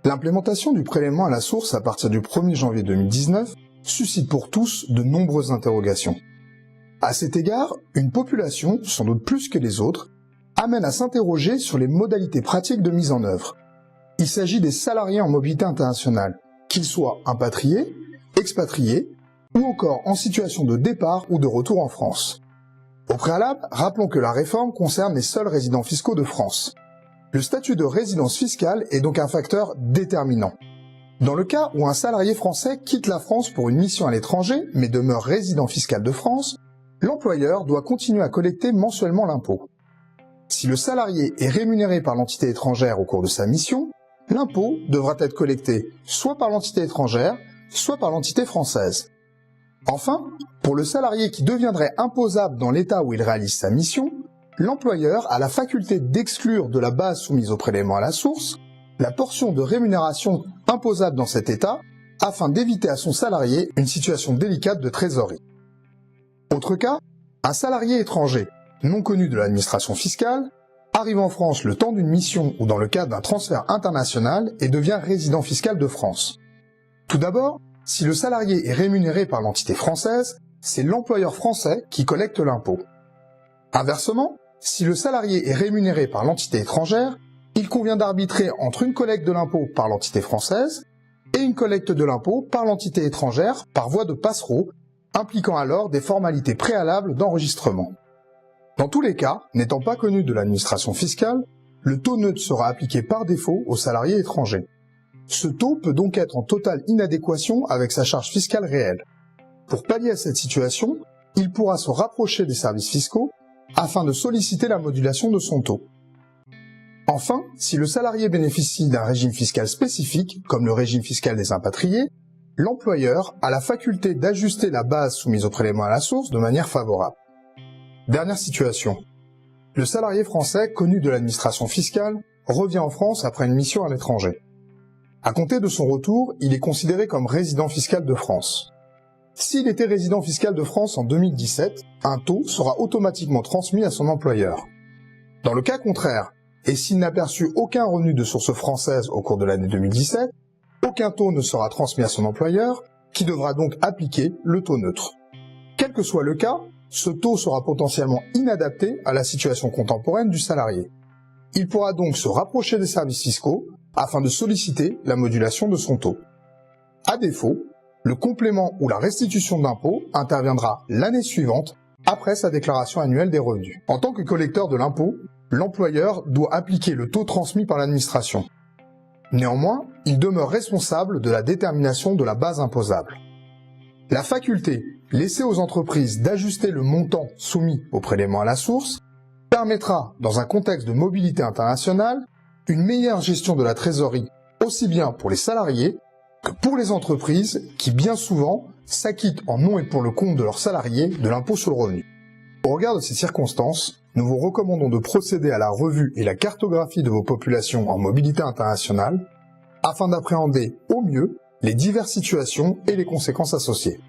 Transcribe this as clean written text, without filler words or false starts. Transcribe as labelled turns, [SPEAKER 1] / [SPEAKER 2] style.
[SPEAKER 1] L'implémentation du prélèvement à la source à partir du 1er janvier 2019 suscite pour tous de nombreuses interrogations. À cet égard, une population, sans doute plus que les autres, amène à s'interroger sur les modalités pratiques de mise en œuvre. Il s'agit des salariés en mobilité internationale, qu'ils soient impatriés, expatriés, ou encore en situation de départ ou de retour en France. Au préalable, rappelons que la réforme concerne les seuls résidents fiscaux de France. Le statut de résidence fiscale est donc un facteur déterminant. Dans le cas où un salarié français quitte la France pour une mission à l'étranger, mais demeure résident fiscal de France, l'employeur doit continuer à collecter mensuellement l'impôt. Si le salarié est rémunéré par l'entité étrangère au cours de sa mission, l'impôt devra être collecté soit par l'entité étrangère, soit par l'entité française. Enfin, pour le salarié qui deviendrait imposable dans l'État où il réalise sa mission, l'employeur a la faculté d'exclure de la base soumise au prélèvement à la source la portion de rémunération imposable dans cet État afin d'éviter à son salarié une situation délicate de trésorerie. Autre cas, un salarié étranger, non connu de l'administration fiscale, arrive en France le temps d'une mission ou dans le cadre d'un transfert international et devient résident fiscal de France. Tout d'abord, si le salarié est rémunéré par l'entité française, c'est l'employeur français qui collecte l'impôt. Inversement, si le salarié est rémunéré par l'entité étrangère, il convient d'arbitrer entre une collecte de l'impôt par l'entité française et une collecte de l'impôt par l'entité étrangère par voie de passereau, impliquant alors des formalités préalables d'enregistrement. Dans tous les cas, n'étant pas connu de l'administration fiscale, le taux neutre sera appliqué par défaut aux salariés étrangers. Ce taux peut donc être en totale inadéquation avec sa charge fiscale réelle. Pour pallier à cette situation, il pourra se rapprocher des services fiscaux afin de solliciter la modulation de son taux. Enfin, si le salarié bénéficie d'un régime fiscal spécifique, comme le régime fiscal des impatriés, l'employeur a la faculté d'ajuster la base soumise au prélèvement à la source de manière favorable. Dernière situation. Le salarié français connu de l'administration fiscale revient en France après une mission à l'étranger. À compter de son retour, il est considéré comme résident fiscal de France. S'il était résident fiscal de France en 2017, un taux sera automatiquement transmis à son employeur. Dans le cas contraire, et s'il n'a perçu aucun revenu de source française au cours de l'année 2017, aucun taux ne sera transmis à son employeur, qui devra donc appliquer le taux neutre. Quel que soit le cas, ce taux sera potentiellement inadapté à la situation contemporaine du salarié. Il pourra donc se rapprocher des services fiscaux afin de solliciter la modulation de son taux. À défaut, le complément ou la restitution d'impôt interviendra l'année suivante après sa déclaration annuelle des revenus. En tant que collecteur de l'impôt, l'employeur doit appliquer le taux transmis par l'administration. Néanmoins, il demeure responsable de la détermination de la base imposable. La faculté laissée aux entreprises d'ajuster le montant soumis au prélèvement à la source permettra, dans un contexte de mobilité internationale, une meilleure gestion de la trésorerie, aussi bien pour les salariés que pour les entreprises qui, bien souvent, s'acquittent en nom et pour le compte de leurs salariés de l'impôt sur le revenu. Au regard de ces circonstances, nous vous recommandons de procéder à la revue et la cartographie de vos populations en mobilité internationale afin d'appréhender au mieux les diverses situations et les conséquences associées.